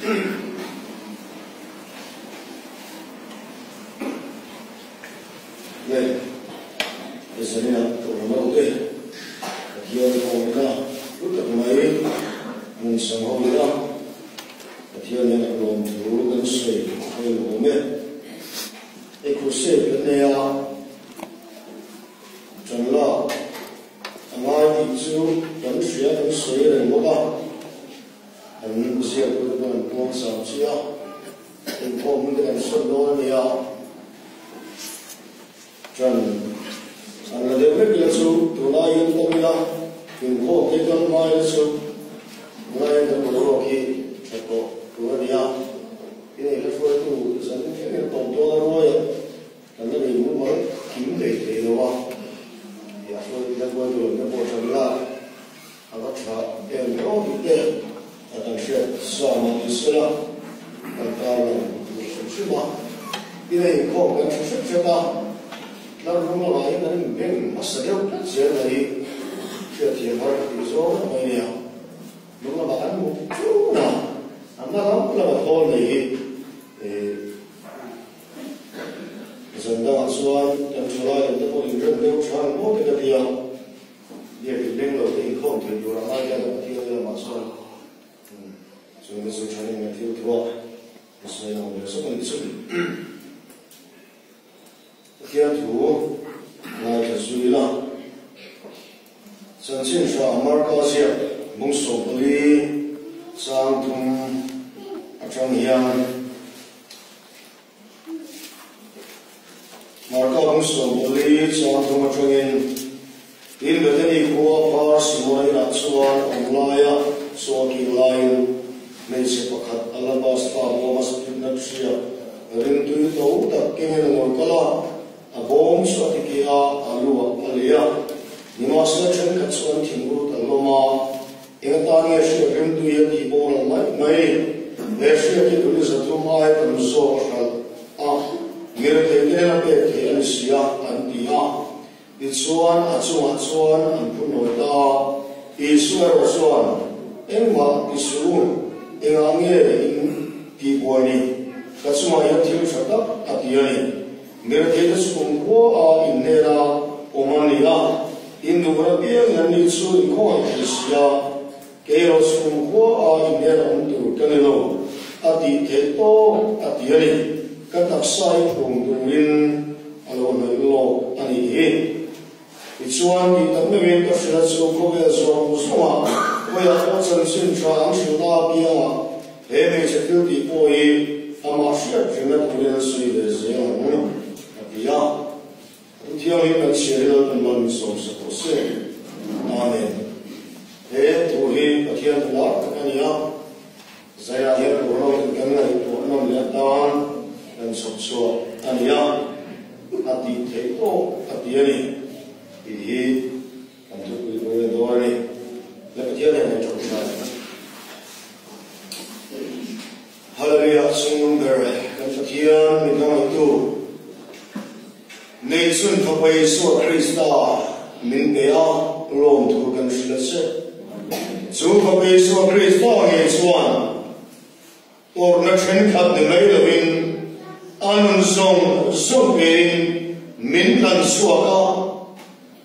Đây, bây giờ là tổ chức đầu tiên. Hiện hôm nay, lúc tập máy, mình sáng hôm nay, hiện nay là làm thủ gần sợi hay là mẹ. Cái cuộc sống bên này à, chẳng là ngay đi chú gần sợi này một cái, anh sẽ có cái quan sát gì à, anh hôm nay anh sẽ nói này à. Chẳng anh là đều biết là chú tụi nó yên tâm là những hộ cái con mai là chú ngay từ đầu khi thật có tụi nó đi à cái này là phơi tụ dẫn cái tổng to rồi anh nó đi muốn mới kiếm để thế đâu à thì phơi ra qua rồi nó bỏ trong là anh có trả em nó bị đè anh sẽ xóa mà đi xóa anh ta là sự mà cái này có cái sự sẽ ta nó không là những cái mình mà sẽ được sẽ là đi chưa thì phải đi số này nè đúng là bạn một chút nào anh nó lắm là thôi này thì dần ra xoay trong xoay là nó có những rất nhiều trang một cái điều việc bên đầu thì không thể đủ làm ai cái điều là mà xoay rồi cái số trang này thiếu thua xoay là một số mình xử thiên thủ là cái suy là chân chính là Mark Asia mong số lý sang thùng trong hiang Mark mong số lý sang thùng trong hiang in cái này của Pars mỗi là chuan online số kỳ lai nên sẽ có khát alabasta của masjid Naqshia rin tui tàu tập kinh nghiệm ngồi kala bom so tikia alua alia nima sa chen ka chuan thingru taloma engta nge shi rim tu ye ti bol mai le shi ti tu sa tu mai tam so hal a mir te ne na pe ke an sia an tia ti chuan a chuan an pu no ta iswar chuan engma isun engange in ti boni ka chuma ya thil thata atiani मेरे केस उनको इन्हेरा ओमानिया इन दोनों भी नन्ही चुनिको Isaiah case उनको इन्हेरा उनको करने लो अति तेतो अतियरी कतक्साई पुंगुइन अलोन लो अनिहे इचुआन की तम्मे में तो फिर चुनको के चुनुसुआ वो या तो चंसिन चांग शिला बिया हे में चक्कर दी पोई हमारे जिम्मे पूरे सुई दे ज़ियान या उठिया में बच्चे लोग मन सोच सकते हैं आमेन हे तो ही उठिया तो लाख कन्या ज़ाया है बोलो कन्या तो नम लेतान dan सोचो कन्या अति थे तो अतियरी ये अंतु कोई दोरे लेकिन ये नहीं चलता हालेलुया सुंदर कन्या मिलान तो nên xuân thọ bay số Krista mình bé lom thu gần sửa sẽ chú thọ bay số Krista nghe chuan or na chen khắp de mai lovin anun song về mình lần xua ca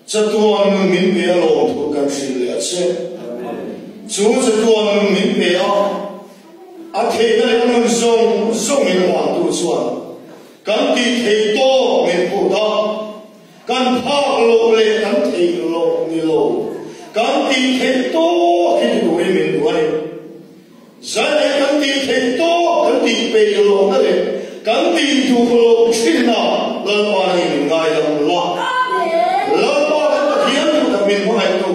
chatuan mình bé lom thu gần sửa sẽ chú chatuan mình bé a thế này anun song mình hoàn tu chuan kan ti thei to men pu da kan phak lo le kan thei lo ni lo kan ti thei to ki du men du ani zai kan ti thei to kan ti pe lo na le kan ti du lo chin na la pa ni ngai lam la la pa ka thiam tu da men mai tu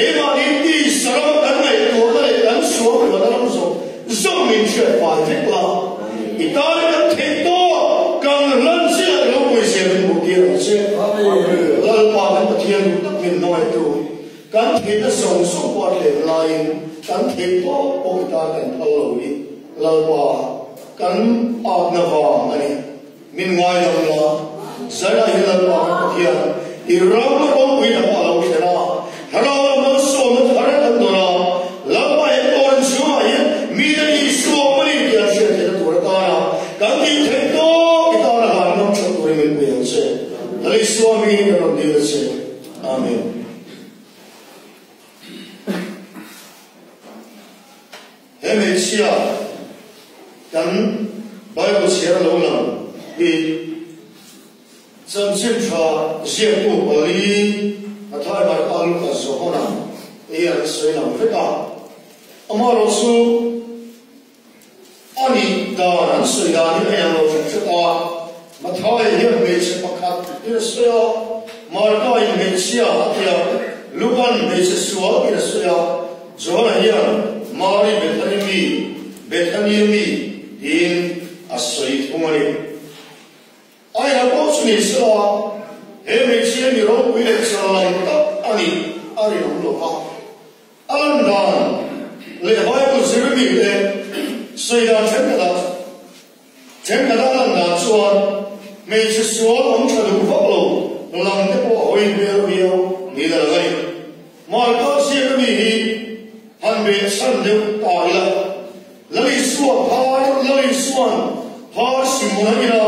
e ma ni ti saram kan mai tu na le kan so ko da lam so zo min che pa thek la itale kan thei to càng lớn sẽ lâu quay xe lên một kia sẽ lăn qua cái bậc thiên mình nói rồi cán thịt nó sống suốt qua để lại cán thịt có ôi ta cần thâu lối lăn qua cán áp nó vào này mình ngoài lòng là sẽ là hiện lăn qua cái bậc thiên thì rau nó không bị nó vào lòng thế nào rau nó sống nó thở nó thở nó lăn qua cái con số này mi đây số em ấy chia gắn Bible chia lâu lắm vì chân chân cho riêng tu ở đi mà thay bài ăn ở số họ nào ý là suy làm phết à ông họ nói su anh đi đào anh suy đào như em nói phết à mà thay hiện mấy chiếc bạc hạt như suy à mà thay mấy chiếc thì lúc anh mấy chiếc suy như suy à rồi là hiện mà đi bê thanh mi in a suy thung anh ai là có suy nghĩ sao em mấy chiếc như rồi quy định sao làm tất anh không lo vào anh đàn lệ bài của sự bị lệ suy đàn chân cái đó là đàn xuân mấy chiếc xuân ông cha đủ vóc lồ làm cái bộ hồi biểu đi là vậy mà có sự bị hắn bị sanh đều tài là lấy xuân phá xì môn ra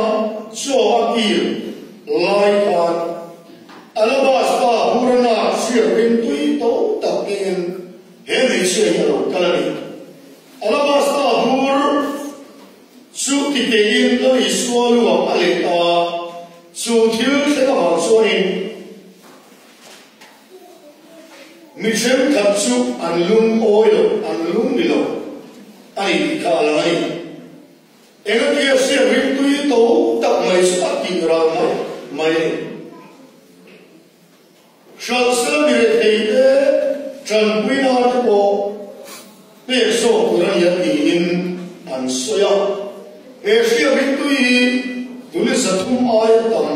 cho akil lai quan alabasta burana sirin tui to takin hemi siya kalani alabasta bur su tikin lo iswalu alita su thil se ka soin Mishem kapsu anlung oil anlung bilo ai kalai enga kia se ritui to tak mai sa kinra mai shalsa mire teite chan puina ko pe so kuran ya in an soya e se ritui tuli sathum ay tam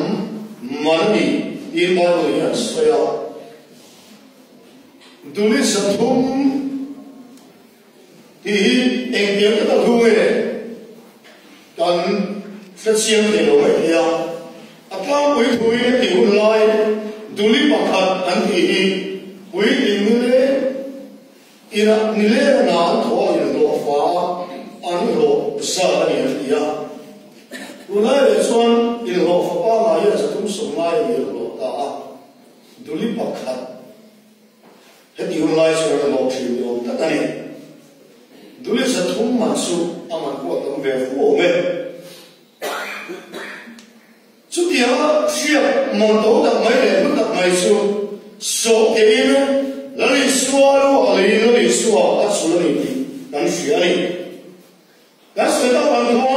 mani in ba lo ya soya Duli sathum thì em tiếng rất là vui này còn rất xiêm thì nó phải theo các quý thúi thì hôn lai Duli bạc hạt anh thì quý thì người ina nile na thua yên lộ phá anh lộ sợ anh yên ya unai để xuân yên lộ phá ba ngày là sathum sum mai yên lộ ta Duli bạc hạt hết hôn lai sẽ là một chuyện đồ tất này Duli sathum mansu aman ko tam ve fu me chu dia sia mon do da mai le lu da mai su so ke in la li sualu ali li suwa a su ni ti dan sia ni da se da ban ko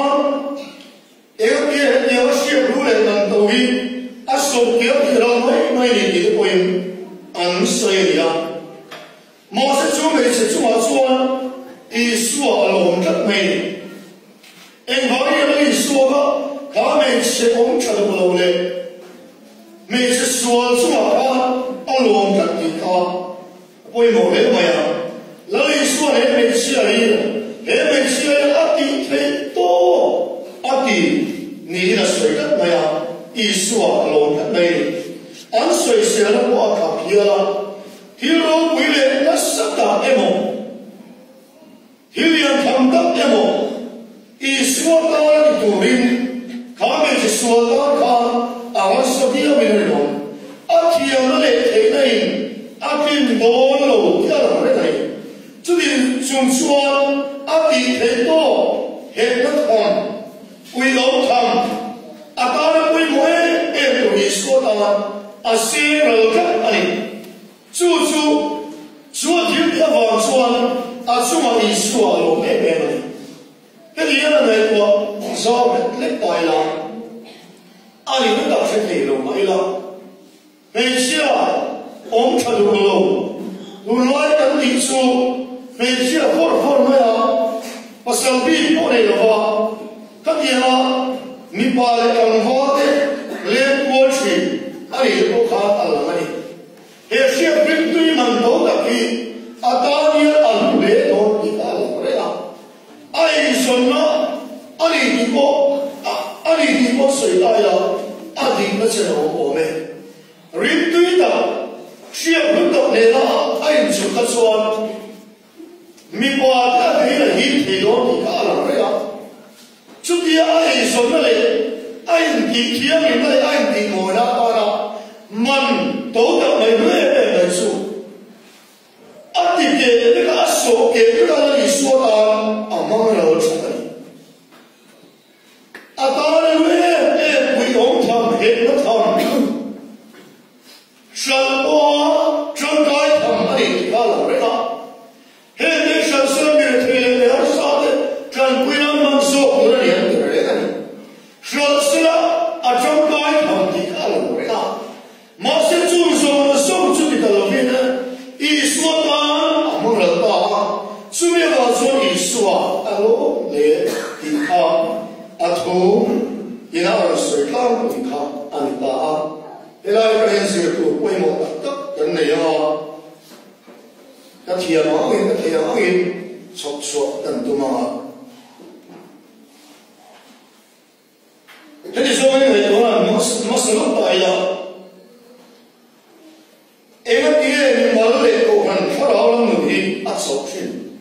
e ke ne wa sia lu le dan to hi a so ke ke ra mai ni ti ko in an so ya mo se chu me se chu ma suan ý xua lòng rất mê em hỏi em ý xua đó cả mình sẽ ống trả được lâu lệ mình sẽ xua xua cả ông lòng rất thì cả quay một hết mày à lấy ý xua hết mình sẽ đi hết mình sẽ áp đi thế to áp đi ni là suy rất mày à ý xua lòng rất mê anh suy sẽ là qua cả kia thì lúc quý lệ nó sắp cả em một Hilian thamdak emo iswata turin kame iswata ka awan sodia minero atia male thei atin don lo kya re nai chudi chungsuan ati thei to he na thon ui lo tham atara ui moe e to iswata asira ka ani chu thiu ya wa chuan a suma i suwa lo me me mai cái gì đó này của do mình lấy tài là anh ấy đã phải thấy rồi mấy là ngày xưa ông cha được rồi nói cái lịch sử ngày xưa phổ mấy à và sau khi phổ này là vào các gì là mi ba lại càng vào thế lên quân sĩ anh ấy có khá là mấy ngày xưa biết tuy mình đâu đã khi Atania alule do kita leprea. Ai sonna, ani dipo soilaya, adi macam ome. Rindu ita, siap untuk nela, ai suka suan. Mibuat ada yang hidup kita leprea. Cuti ai sonna le, ai dikiam ini ai dimona para man tahu tak mai su. Ati ke, mereka asok ke, mereka lagi suara 수미가 전 이수와 알로 내 이카 아토 이나를 설탕 이카 아니다 에라이가 현실도 꼬이못 딱 됐네요. 가티야망인 속속 단두망아 jadi soalnya itu orang masalah bayar. Emak dia malah lekor kan faraulan mudi asopsin.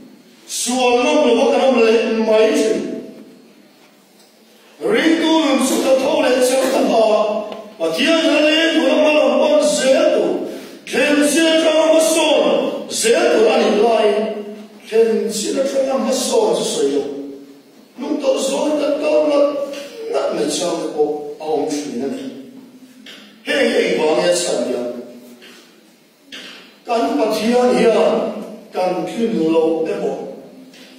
Sualnya belum kan boleh main. Rindu sudah tahu le cerita apa. Dia le orang malah pun zetu. Kenapa jangan masuk? Zetu ani lain. Kenapa jangan masuk sesuatu. Nuntuk zolat tahu那没想过熬水呢，嘿，王爷参加，干把天呀，干去路的不，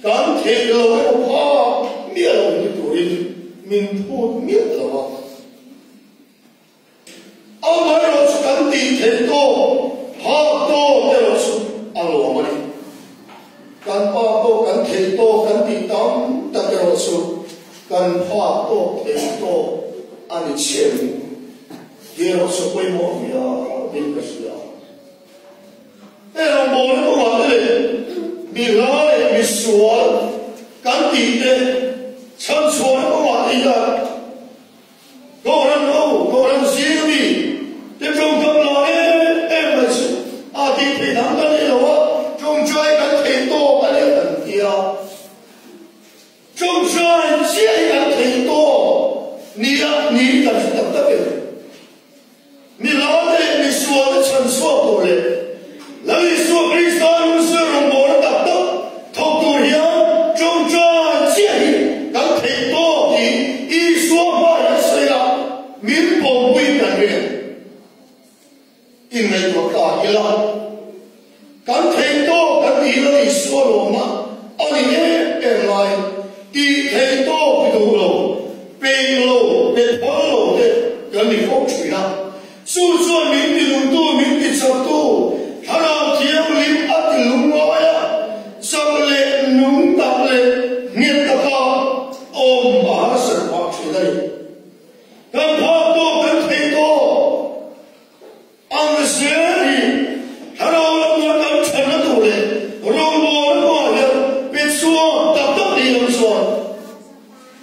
干铁路的不怕灭了你主人，民不灭了吧？阿妈要是干地铁多，怕多的要是阿罗嘛的，干怕多干铁多干地当的要是。干花多田多，按你切入，也老是规模呀，那个是啊。那种某那个话的，你拉的你说，干地的，唱错那个话的呀，个人心里，这种干拉的，没事，啊，地皮当干的话，种出来干田多，干的很低啊。种出来这样很多，你但是等得了，你老的你说的成说过了，那你说可以三十容不能达到，透过样种出来这样很多的，一说话也是呀，民不会改变，因为我大意了，干很多干你了你说了嘛，你也来。地铁多的路，北路的坡路的，跟你风吹了。就算民的路多，民的车多，他那铁林阿的路啊呀，上来弄大来，面的话，马上跑出来。跟坡多跟铁多，按谁的，他那我跟全的多嘞，路多的话呀，别说达到的人说。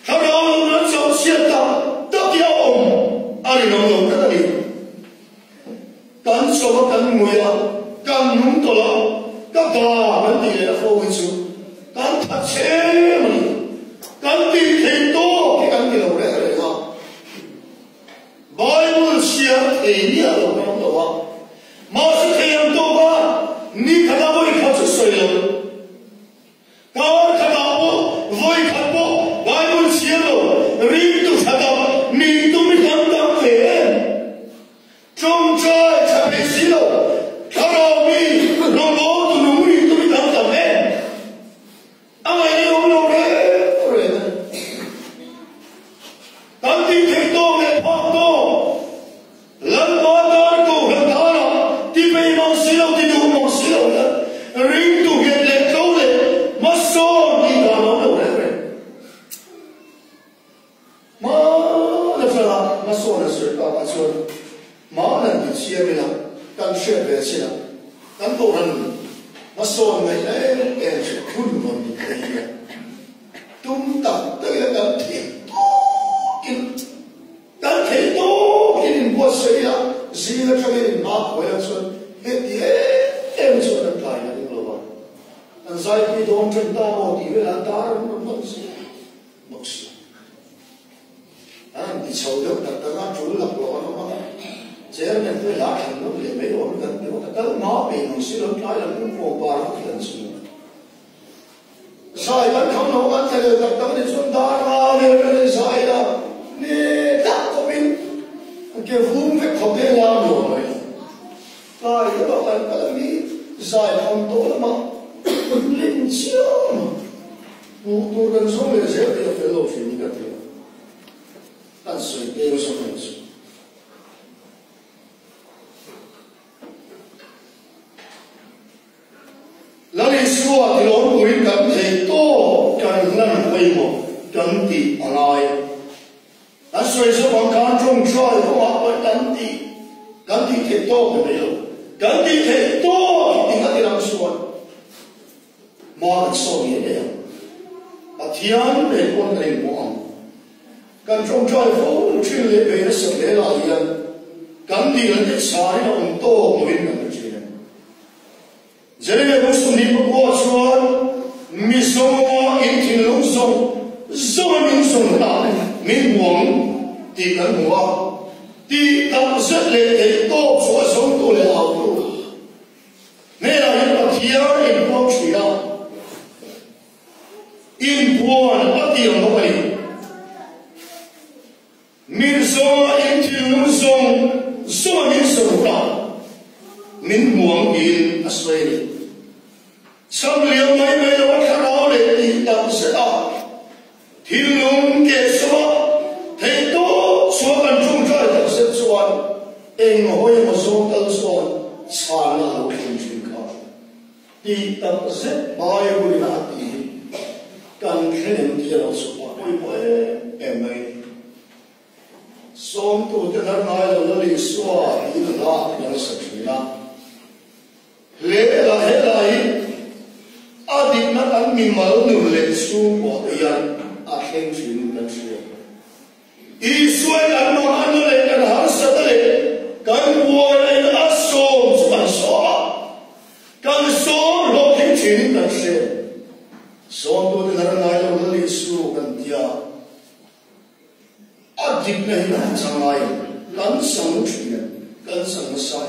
他让我们走现到得掉阿里农农在那里，干什么干没呀？干弄到了，干大问题的后尾处，干他钱嘛，干地太多，干地老来来嘛。Bible 写太年了，看到吧？马是太阳多吧？你看到我一看就睡了，刚看到我一看我。Bible写了，人都看到，你都没看到的，种菜才被洗了，看到你，弄毛都弄你都没看到的，你有没有嘞？不然呢？当地太多没跑多，人马大都很大了，地被忙死了，地都忙死了的，人都越来高了，没说你干嘛了嘞？他说的是爸爸说的，马人的切没了，干血别去了，干多人，他说的是困难的可以的，东打这个干挺多给我谁呀？谁个这个马回来说，说的大呀，你知道吧？但是在东城大毛地位来大人不是，不是。你瞅着等他煮了我了嘛？这样面对拉很多也没有人有的，但马比能是人来了，跟我把人认识。晒干看到干这个等你准大啊，你人晒了，你打个兵，给风给靠边拉落来。哎，这个干你晒看多了嘛？领教嘛？我跟说的这个分落去，你看这个。但是也有什么意思？那里说的老古人干 thể to cần lần quay một cần tị ở ngoài đã xoay số bằng can trong trời không học với cần tị thể to của mình rồi cần tị thể to thì có thể làm xuân mà được số nghĩa đấy à thiên để con thành quang cần trong trời phố chuyên lễ về nó sập lễ lại yên cần tị là cái sai nó ông to của mình là cái chuyện giờ này bố sung đi bố qua xuân mi sung in thiên lung sung sung mình sung ta mình buông thì cần mua thì tập rất lệ để tốt số sống tôi là hậu tu nên là những bậc thiêng in buông chỉ đạo in buông bắt tiền nó vậy mình sung in thiên lung sung mình sung ta mình buông in asway xong liều mấy mấy nó bắt đầu để đi tập sẽ đạo thiên lung kết số thầy tốt số cần trung trời tập sẽ xuân em hỏi một số tân xuân xa là lúc hình chuyên khá đi tập rất bài bùi là đi cần khen thì là số bùi bùi em ấy xóm tụ tên hẳn ai là lý xóa đi là những sự trí là lễ là hết lại adit na kan mi mal nu le su bo yan a khen chuyên cần chuyên Israel an no an le kan har sa le kan wo le a so kan so lo khen chuyên kan chuyên so do de nar nai lo le su kan dia adit na hin changai kan sang chuyên kan sang sai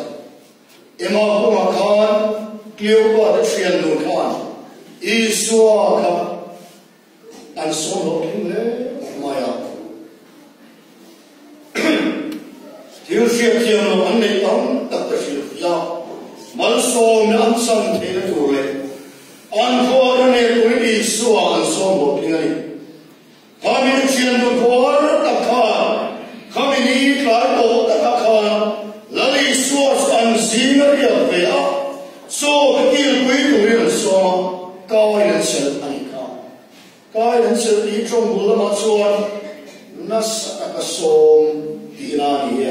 ema ko ma khan kleu ba de chuyên nu khan Isua ka an so lo kin le maya thiếu siết thiêng lo an nei tam tak ta siết ya mal so me an san the na tu le an kho ra ne ko Isua an so lo kin ani ha mi chian do ko ta kha kha mi ni tla to ta kha la Isua an sin ya ve a so ki kui tu le so高人生安康，高人生一种不那么说，那是那个松地那里呀，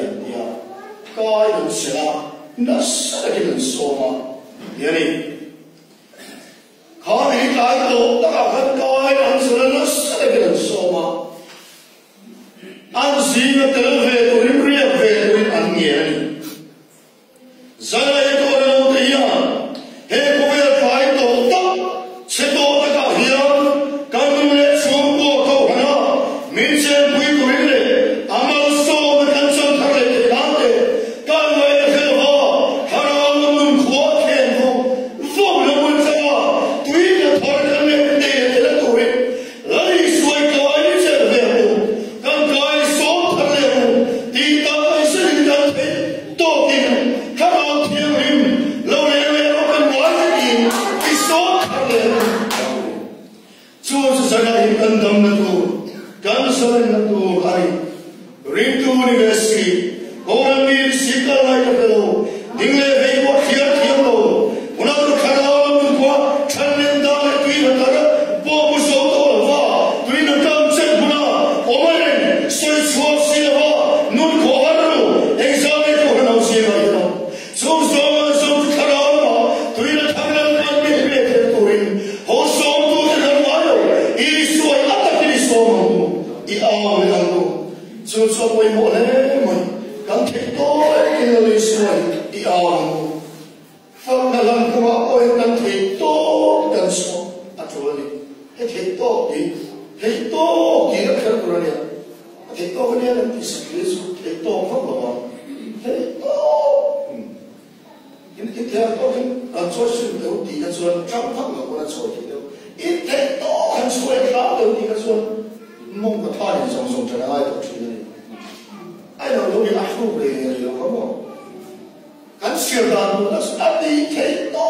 高人生啊，那是那个人说嘛，因为，看你来到那个高人生，那是那个人说嘛，按时个得费都人不要费都人安年，再来多人都一样，还不要快到到。切多那个香，刚刚来全部搞完了，明天不会来，俺们说的跟上他来给他的，干为很好，他让我们活天空，放了我这个，对着他的那那的对，那里说高一些的路，刚高说他的路，地道是人家的，到底看到天灵，老年人我们我的地，一说他的。就是这个一根灯的路，干什么的路来？人都那个是，我们的西格来的路，因为美国天路，我那都看到我们国成年大的对了那个，我不说多的话，对了刚正不了，我们人所以说是的话，弄过完路，人上面就很好些了，从说从看到了，对了他们那边的对，好说。I ao le angu so so poi mo le mo kan the to e le suai I ao angu fa na lan ko ma oi kan the to kan so a to le he the to ki na kar ko le the to ne la ti se su the to fa lo the to in ki the to kan so su de ti ka so chang fa lo ko na so ti de in the to kan so e ka de ti ka so梦个他人送这来爱都去的，爱到有点阿叔的有个么？俺学的那是俺的太多，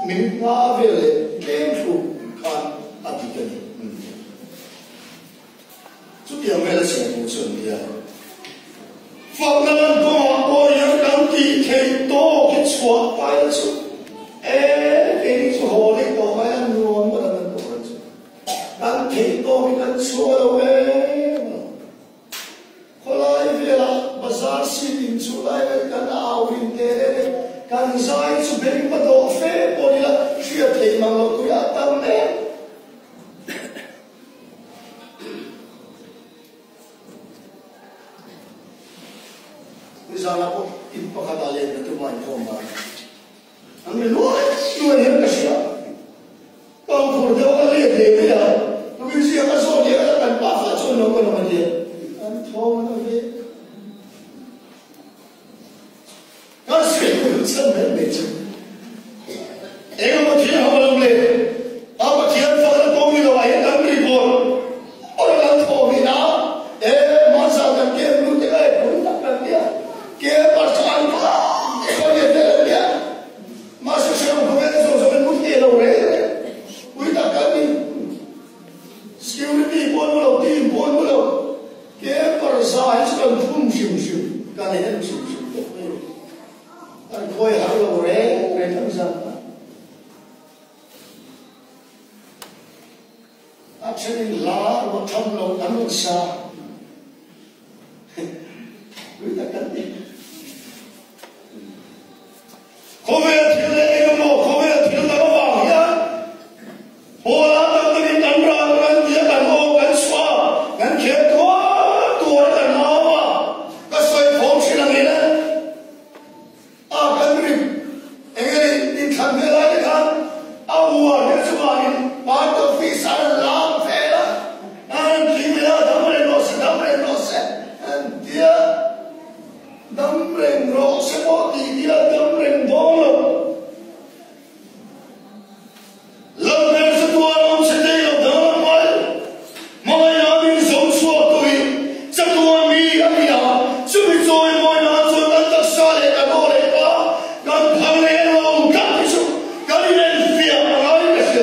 明阿别的天出看阿弟的，这点为了前途顺利啊。放那么多我有当地太多的错白了出，哎，给你说好的多白了，我们不能多。lúa lúa hết cái gì con phụ theo cái liệt thế bây giờ nó cái gì cái số gì cái cần bắt phải cho nó cái nó gì anh thô nó vậy cái gì cũng chân mấy mấy chân em mà thiên học làm gì mà thiên phật nó công như là vậy làm gì buồn ôi làm thô gì đó em mà sao làm kia lúc cái cũng tập làm kia bắt cho anh có gì thế đấy mà sao sao không biết rồi mình muốn kia đâu đấy quý ta cái gì security buồn đâu team buồn đâu kia bắt sao anh sẽ làm thùng siêu siêu cái này em siêu siêu anh coi hàng đâu đấy đấy làm sao actually lá nó thâm lâu ăn nó xa quý ta cái gì có vẻ thiếu đấy em mà có vẻ thiếu đó vào nhá hồ lá tao cái đánh ra cái gì cái hồ cái xóa cái kia tua cái nào mà cái xoay phong chỉ là gì đấy cái gì anh đi thằng này lại thằng ua cái số này part of this are long fair and give me a double nose and dear Đâm rô sẽ có gì đi là đâm rình bóng lục lâm rình sẽ tua ông sẽ đây là đâm mây mây nó đi sống xua tùy sẽ tua mi ở nhà sẽ bị rồi môi nó rồi tấn tật xa để cả đô để có gần thằng này ông cắt đi xuống cắt đi lên phía mà nói cái gì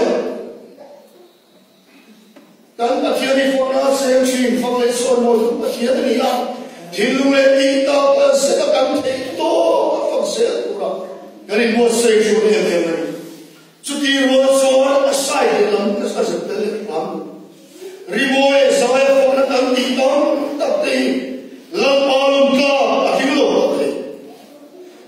gần cả phía đi phố nó xem chuyện phong lên xôi môi cũng cả phía đi ăn thì lúc này đi tao sẽ có cảm thấy tốt phần sẽ đủ rồi cái này mua xây chỗ này về này chút đi mua số nó sai thì lắm nó sẽ rất là lắm riboe sai phong nó tăng đi tăng tập đi làm bao lâu cả thì lúc đó thì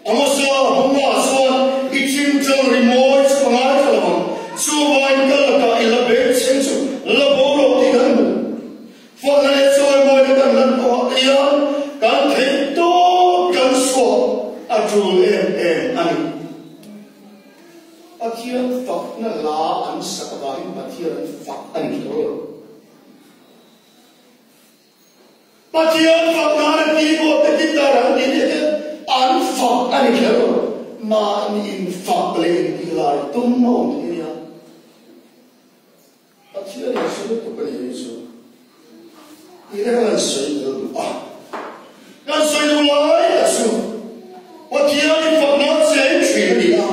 ông sao không có số ít chim trong riboe sẽ không ai cả mà số vài cái là cái là bé xem số là bao lâu thì gần phong này số mồi nó tăng lên có tiền kan thấy tốt kan số trù em anh thiên Phật nó là anh sắc bài mà thiên Phật anh rồi mà thiên Phật nó là đi bộ tới đi ta rằng đi anh Phật anh rồi mà anh in Phật lên đi lại tung mong thế nha thiên là số của cái gì số ini kan soi dulu kan soi dulu lah so what dia ni Phật nó sẽ chuyển đi à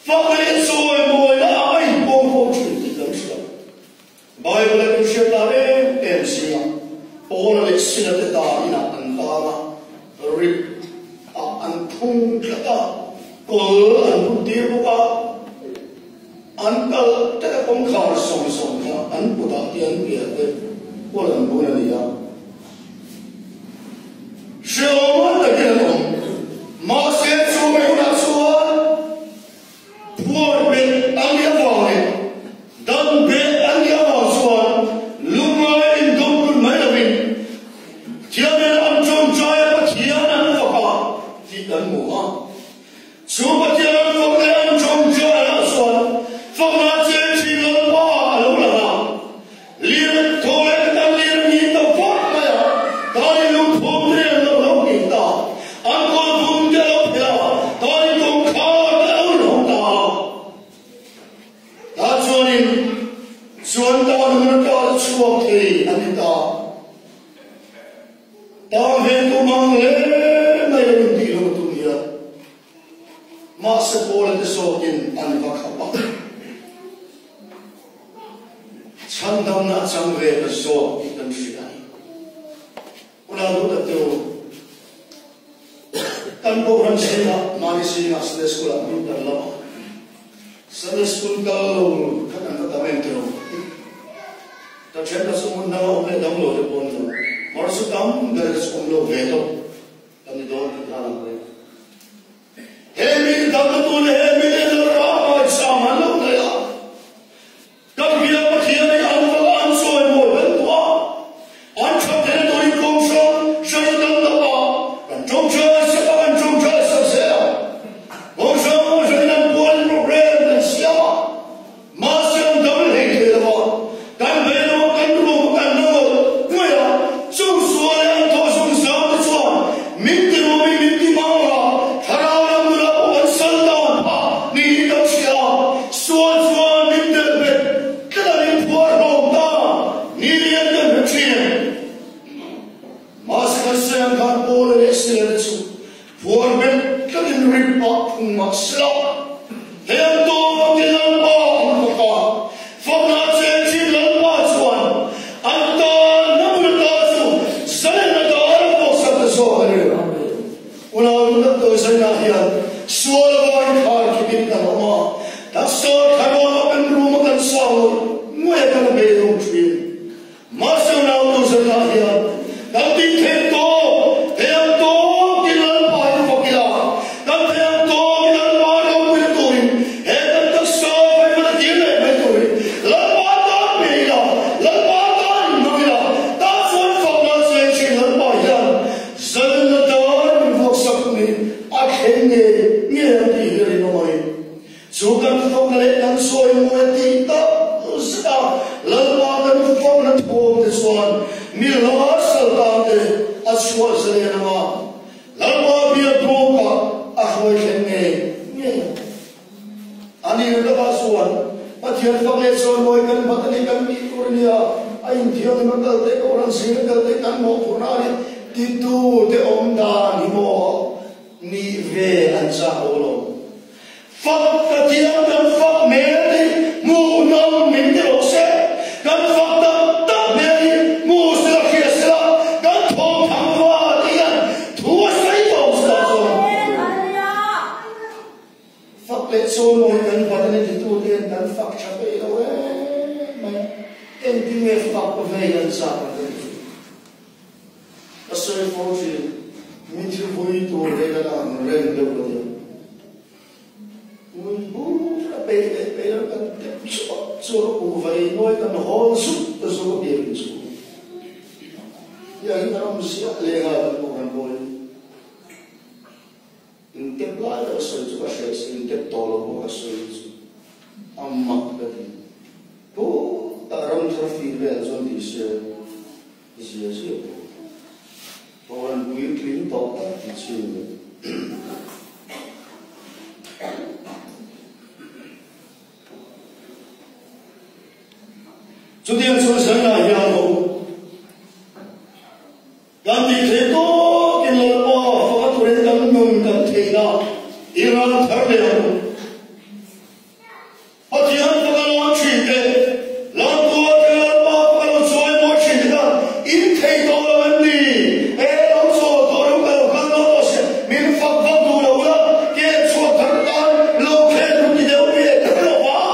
Phật này soi môi là ai cũng chuyển đi làm sao Bible là cũng là em xin all là xin là ta đi nào anh ta mà rip anh thung cái ta có anh cũng đi qua anh ta cái công khảo song song nha anh cũng đã tiền việc đấy我能不能理解？是我们的人懂，马先说没有那说，我被安利忘了，当被安利忘说，路马人都不买了命，天边安中摘不天安不发，你等我啊，就不天安不来安中摘了说，放那天气冷吧，冷了啊，离人头来。anh ta ta về tu mang lên này là đi đâu tu nhiều mà sẽ bỏ lên số tiền anh và các bạn chân đau na chân về cái số thì cần suy nghĩ una lúc đó tiêu căn bộ rắn sinh là mà đi sinh là Sunday school là mình cần lo Sunday school kalau kan anda tahu itu ta chuyện là số nào ông lại đóng lối cho con rồi, mà số đóng để số lối về đâu, anh đi đâu đi ra làm gì? Hey mình đóng cái tôi này, hey mình nó ra mà sao mà lâu này à? Các vị đã bắt hiện này anh phải ăn xôi mồi vẫn quá, anh chấp nhận tôi đi công sản, sao đóng đó à? Anh trông chơi sẽ có anh trông chơi sao sẽ à? Công sản ta so tharo kan ru kan so ngwe kan be dong chui ma so na lu sa na ya kan ti the to kilal pa ko kila kan the to kilal pa ro pil to he kan ta so ba ma ti le me to la pa ta me la pa ta no ya ta so fa na se chi la pa ya zan na da vo sak me a khen ne ye ti le no mai so kan to le kan so mo ti ta sa la pa kan fo na to this one mi la sa ta de aswa se na ma la pa bi to ka a ho khen ne ye ani le ba so an pa thian fa le so moi kan ba ni kan mi ko ni a ai thian ma ta te ko ran se ka te kan mo ko na ni ti tu te om da ni mo ni ve an sa ho lo Phật ta thiên tâm Phật mẹ đi mu nam mình đi ô xe căn Phật tâm tâm mẹ đi mu sẽ là kia sẽ là căn thong thang hoa đi ăn thua say thong sẽ rồi Phật lệ số mỗi căn Phật này thì tu tiên căn Phật chấp ấy đâu ấy mày em đi nghe Phật có về ăn sao vậy ta sẽ phô chuyện mình chưa vui tu để cái nào lên đâu rồi mình bố là bê là cần số cụ vậy nói cần hôn suốt từ số có điểm số giờ chúng ta không sẽ lệ hà được một phần bồi in tiếp lại là sợi cho các sợi in tiếp to là một các sợi âm mặc cái gì bố ta rong cho phi về rồi thì sẽ bố anh quý kính to ta thì chịu Chủ tiên xuân sớm là nhà hồ Gắn đi thế tố Kinh lộn bò Phó thủ đến gắn ngừng gắn thế nào Iran thở đều Họ chỉ hẳn phó gắn lộn chuyển kê Làm tua kinh lộn bò Phó gắn lộn dối mô chuyển kê In thế tố là vấn đi Ê lộn dồ tố đúng gắn lộn bò Mình phật vọng đủ đầu ra Kê chua thật tan Lâu kê đúng đi đều biết Thật là quá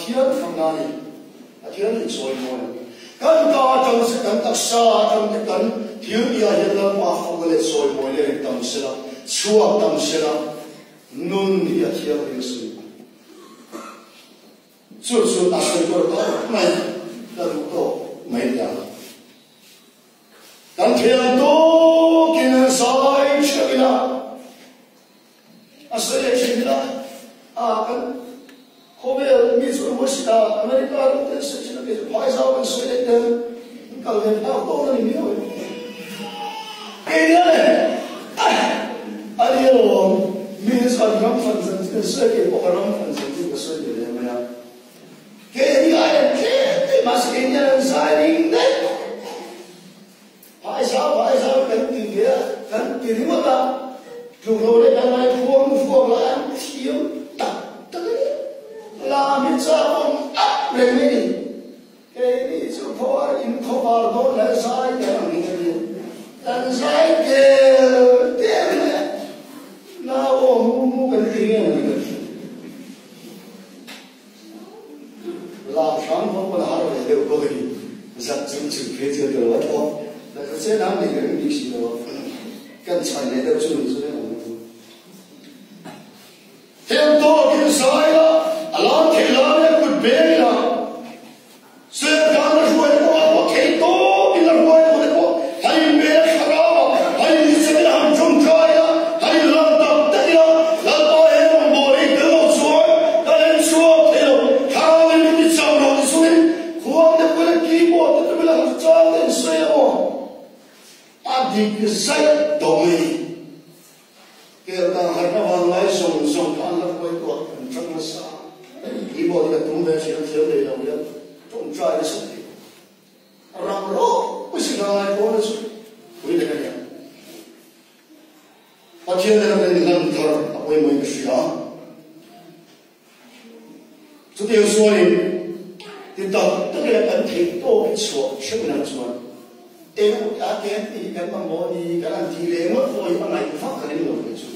thiên không nani thiên thì soi mồi kan ta trong sẽ kan tak sa trong cái kan thiếu ia hiện là qua không có soi mồi lên tâm sẽ là chua tâm sẽ là nun ia thiên thì soi chút chút ta soi có đó này là đủ độ mấy nhà kan thiên tu kinh sai chưa là Australia chưa là kan Kobe mizu musida Amerika rute seçili bir payzavın söyledi kalben doğru ne diyor? Eğer aliyo mizu adam fanzan söyledi o adam fanzan söyledi ya. Kedi ayet kedi maskenya zairinde payzav kan diye kan dirima Jumlah dengan form lah, siapa tak làm cho ông áp lên đi cái đi chỗ thôi in không vào đó là sai cái làm gì làm sai cái tiền này là ông mua cái gì này làm sáng không có làm được đều có gì giật chứng chữ phía dưới được hết thôi là cái sẽ làm gì cái gì xí đó cần phải lấy được chú ý cho nên thêm to cái sai đó Allah Taala ne could bear la se dana ruai ko ke to ila ruai ko hai me khara hai ni se ham chung chai la hai la ta ta la to he mo boi de lo so ta len so te lo ha le ni chau lo ni so ni ko de ko ki mo te la cha de se o a di ke sai do mi ke ta har na wan lai song kan la ko ko chung na sa ibu dia tumben siapa dia dah dia tunggu di sini. Orang roh mesti kalau kau itu, boleh dengan dia. Macam mana dengan thar apa yang mereka siapa? Jadi yang soal ini, kita kita akan tahu itu sebenarnya soal. Akhirnya kan mahu di kan dilema tu yang mana itu fakar ini loh itu.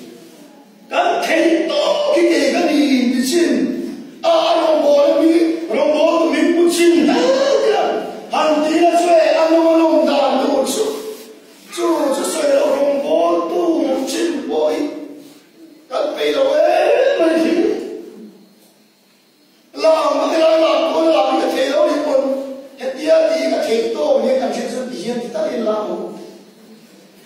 Kan tahu kita kan di sini. Orang boleh minggu cinta, hanti lah saya, orang dah lucu, saya orang boleh tu cinta boy, kan pelawe macam, lama pun lama kita pun, dia kita ni kan cerita dia kita ni lama,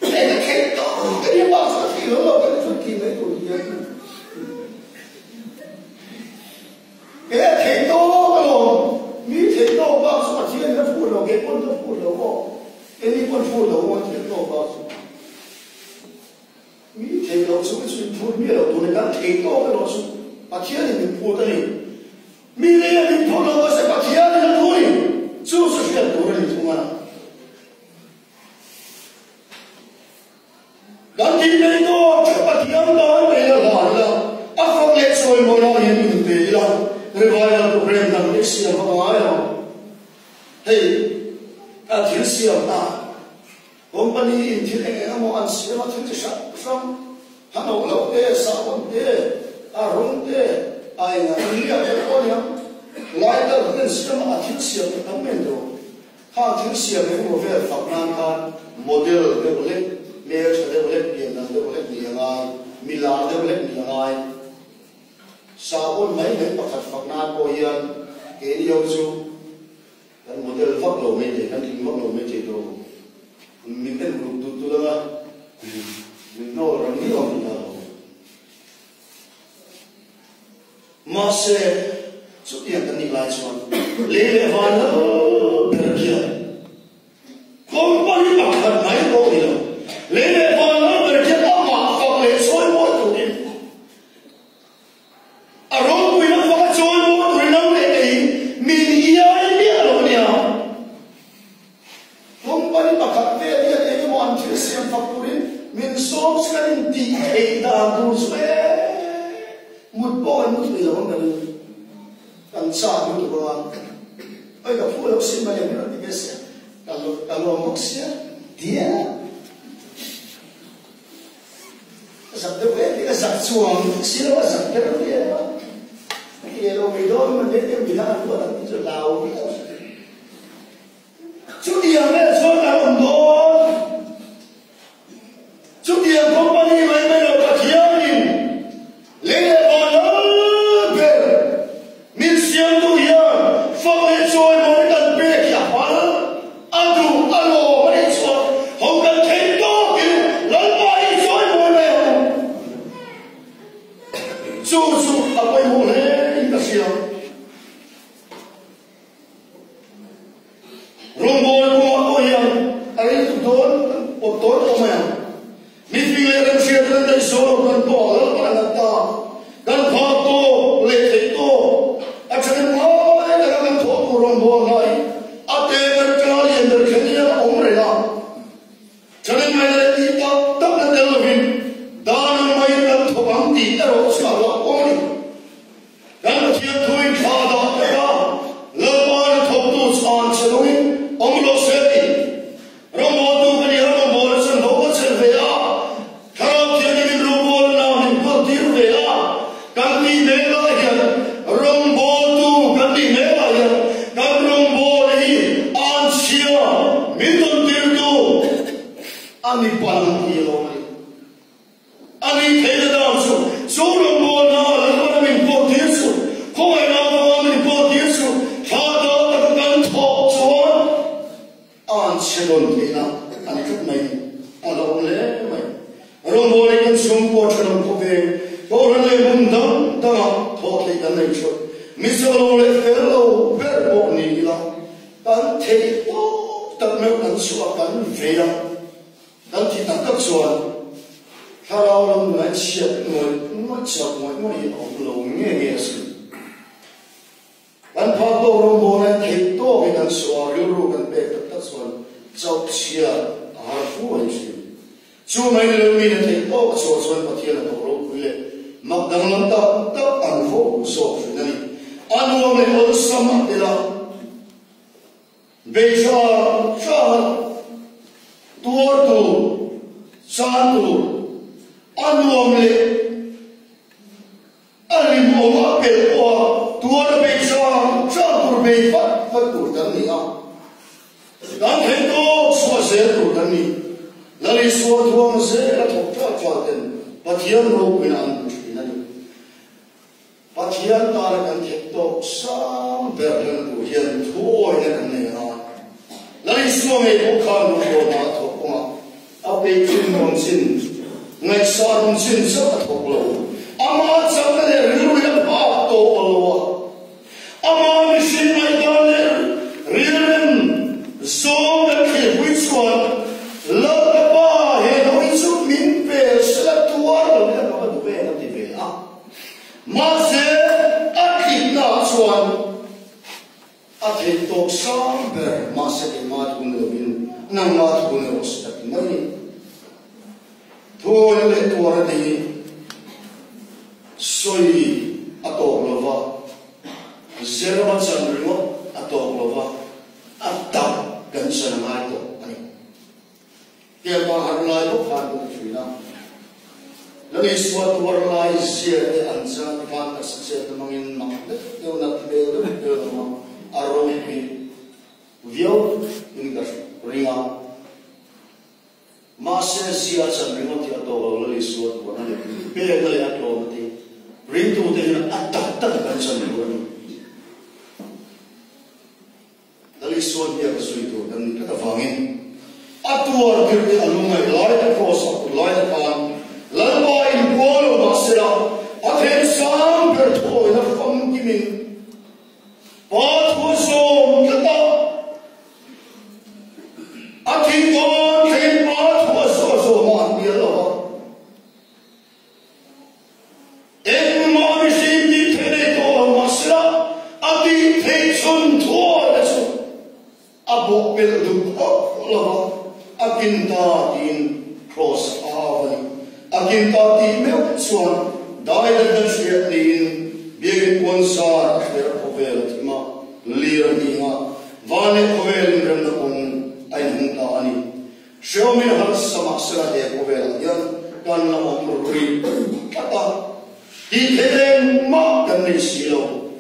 kita dia bahasa kita kan cerita itu dia. Cái thầy to cái lồng, mi thầy to bao số tiền nó phụ đầu cái con nó phụ đầu co, cái đi con phụ đầu con thầy to bao số, mi thầy đầu số cái chuyện phụ mi đầu tụi nó thầy to cái đầu số, bà thiên thì mình phụ đây, mi đây mình phụ đầu cái bà thiên thì nó thôi, chưa xuất hiện tụi nó thì không à, gần như đây to, bà thiên đó bây giờ hoàn là, áp phong lệ rồi mà nó hiện thực tế là Revival program ng Asia Pangayao. Hey, thiên siêu ta, company thiên anh mo an siêu thiên chỉ from Hà Nội lâu thế, Sài Gòn thế, Rome thế, ai India thế con nhá, lại là thiên siêu mà thiên siêu cái tấm mình rồi, thiên siêu cái một về Phật Nam kan model cái bộ lệ, mayor cái bộ lệ, biển cái bộ lệ nhiều ngay, Milan cái bộ lệ nhiều ngay. Sabun mấy đến bậc Phật Nam cô yên cái yêu chu cái model Phật lầu mấy để cái định Phật lầu mấy chế độ mình tên tu đó mình nói rằng nhiều mình đâu mà sẽ xuất hiện cái này lại cho lễ hoàn nó được kia không có những bậc Phật mấy cô gì đâu lễ hoàn nó được kia có mà Phật lễ soi mỗi tụ đi Arong we don't want to join we know that mình ia dia lo ni không có những bậc Phật về dia cái món chữ xem Phật purin mình sống cái đi cái đa đủ sve một boy một người không cần cần xa một người bây giờ phụ học sinh mà những cái cái gì kalau maksudnya dia sabda dia sabda suang sila sabda dia Kilo Dios mà đến em bị hại của thằng Israel Lào chú điểm này số nào còn tốt chú điểm company mấy mấy đầu bạc hiếu nhìn lấy còn lớn về mình xem tu hiếu phong lên trôi mỗi lần bê kia phá ăn đủ ăn lồ mới đến trôi không cần thấy tốt thì lớn bay trôi mỗi ngày chú ở quay mù lên ta xem rung bồi của tôi hiền ấy tụi tôi không mèo mi phi lệ đang xuyên lên đây số gần bỏ lỡ cả lần ta gần phò tô lệ thế tô à cho nên nói là gần thổ của rung bồi này à tê gần cho liền được cái gì ông rồi à cho nên mày lại đi tao tao là đều vì đó là mày đang thổ bằng tí ta rồi sao là ông đi gần thiên thui phá đó đó lỡ bao thổ tu san sẽ đúng ông lo sẽ đi rung bồi tu cái gì rung bồi sân đấu có sân về à Kalau tiada di rumah nak bertir bela, kami bela ya, rumah tu kami bela ya, kami rumah ini ansia, minum tiru, ani paling kilo, ani tidak tahu, so rumah nak lepas min bertir so, kau nak min bertir so, ada takkan thok cuan, ansia don tina, ani kat mai, alam le mai. Rung bồi kan sung po chun ko ve ko ran le bum dam ta tho thei kan nei chu mi so lo le fer lo ver bo ni la kan thei to tak me kan su kan ve la kan ti tak tak suan ha lao lam na chiat mo chak mo yi lo nge nge su kan pha to rung bo na thei to ke kan su ru kan pe tak tak suan chau chia har fu ai chi chú mấy người mình thấy có số xuân và thiên là tổ lộc quý lệ mặc đằng lắm ta ăn phố số chuyện này ăn uống mình ôn sắm mặc đi là bây giờ cho tua tu san tu ăn uống mình ăn đi mua mặc bể qua tua là bây giờ cho tu bể phát tu đằng này à đang thấy có số sẽ tu đằng này Lali suat huang se la thok cha chuaten pathian ro pin an thina ni pathian ta la kan thek to sam ber lan tu hian thoi na kan ne ha lali suang e ko khan ro ko na thok ko ma a pe chin mon sin ngai sa mon sin sa thok lo ama chang le ri ru ya pa to lo ama mi sin mai da le ri ren so na ki which one lo Akhirnya sampai masa kemat punewin, namat punew sudah kini. Tuan le tuan ini soi atau lova, zero macam ringo atau lova, atau kan senang itu ani. Dia bahar lain tu kan berfirman. Lalu suatu warna zero anjang kan tersedia temangin makna, dia nak bela dia nama. Arrow ini, view ini ringa. Masa siapa ringa tiada tahu lalu suatu warna ini. Bela dia tahu mati. Rindu dia atak kan sendiri. Lalu suatu dia kesulitan dan kita fahami. Atuar dia alungai lari cross, lari pan, lalu bolu masira. Akhir sampai tu ina faham kimin. What was so good? I think God came out was so man, dear Lord. Every man is in the Teneto Masra, a big patron towards a book will do a ginta in cross Avon, a ginta in milk swan, died at the ship in. Biar pun sah akhir kovel tima liar minga, vane kovel renda pun ain hungta ani. Xiaomi harus sama serah kovel yang kan nama murri kata di tereng mak dan di silo.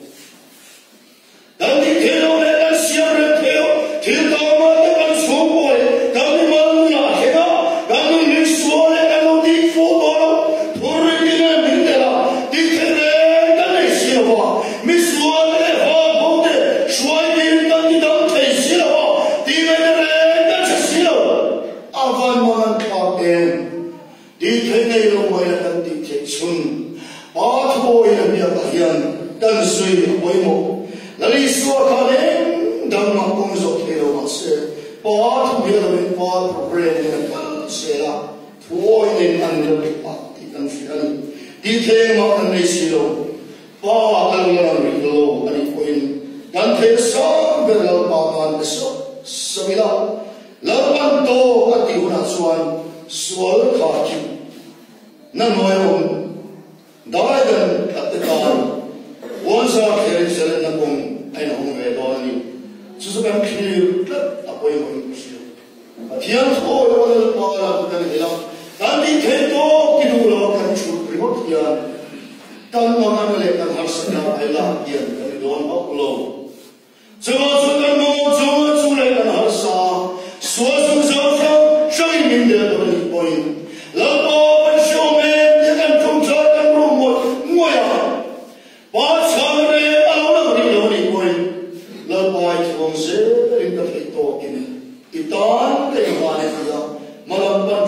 Lali suwa khaling dang ma kong zok thelo ma se pa thu bia la pa program ni na se la thuoi nen an lo pa ti kan fi ani ti the ma an nei si lo pa kan la ri lo ani ko in dan the so be lo pa man so samila lo pan to ka ti una suan sual kha ki na noi on dai dan at the time once our parents said na kung ay na kung vedo ni susukan clear apoy mo siya atiyan ko wala wala kan nila kandi kento kinulo kan chu remote yan tan mga nale kan harsana ay la yan kan doon uplo susukan mo susukan kan harsa susukan sa showing in the point lapo pan show me yan tum sa kan rumo ngoya What somebody alone really going? Love boy from zero in the talking. Itan they wanted to Malamban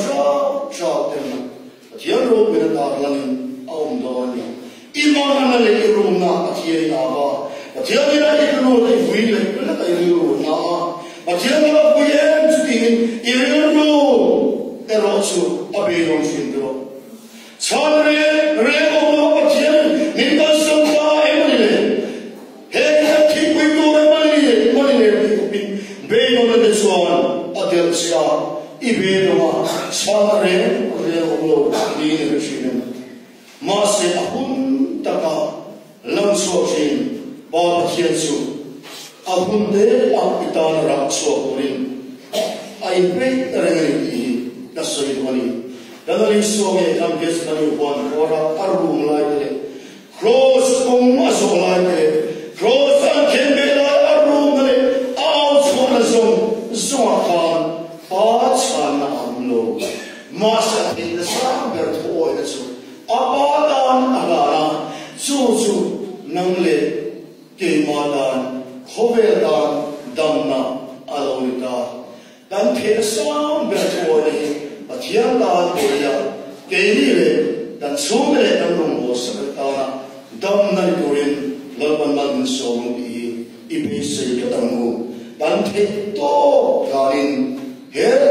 drop them. But you're open at our running on the one. Iman and a room not at here now. But you're not know if we let you now. But you're not we am to be in your room and also a bit on syndrome. Sorry, Rego, but you're Nicholas. Adel siya ibeno sa ren relo ni residen mas ahun taka langso sin ba khiensu ahun de apitan rakso purin ai pe rengani nasoi wani dadali so ge kam ges kanu bon ora arum lai de cross ong aso lai de cross an kembe lai arum de out for the zone Zoakan, Batshan Amlo, Masa in the Samber Toys, Abadan Agara, Zuzu, Namle, Gimadan, Hovedan, Damna, Alonita, Dan Pesam Bertoi, but Yanda Doria, Gayle, Dan Sumre and Rumbo Secretana, Damna Durin, Laban Song, Ibisi Katamu. Dan itu kain her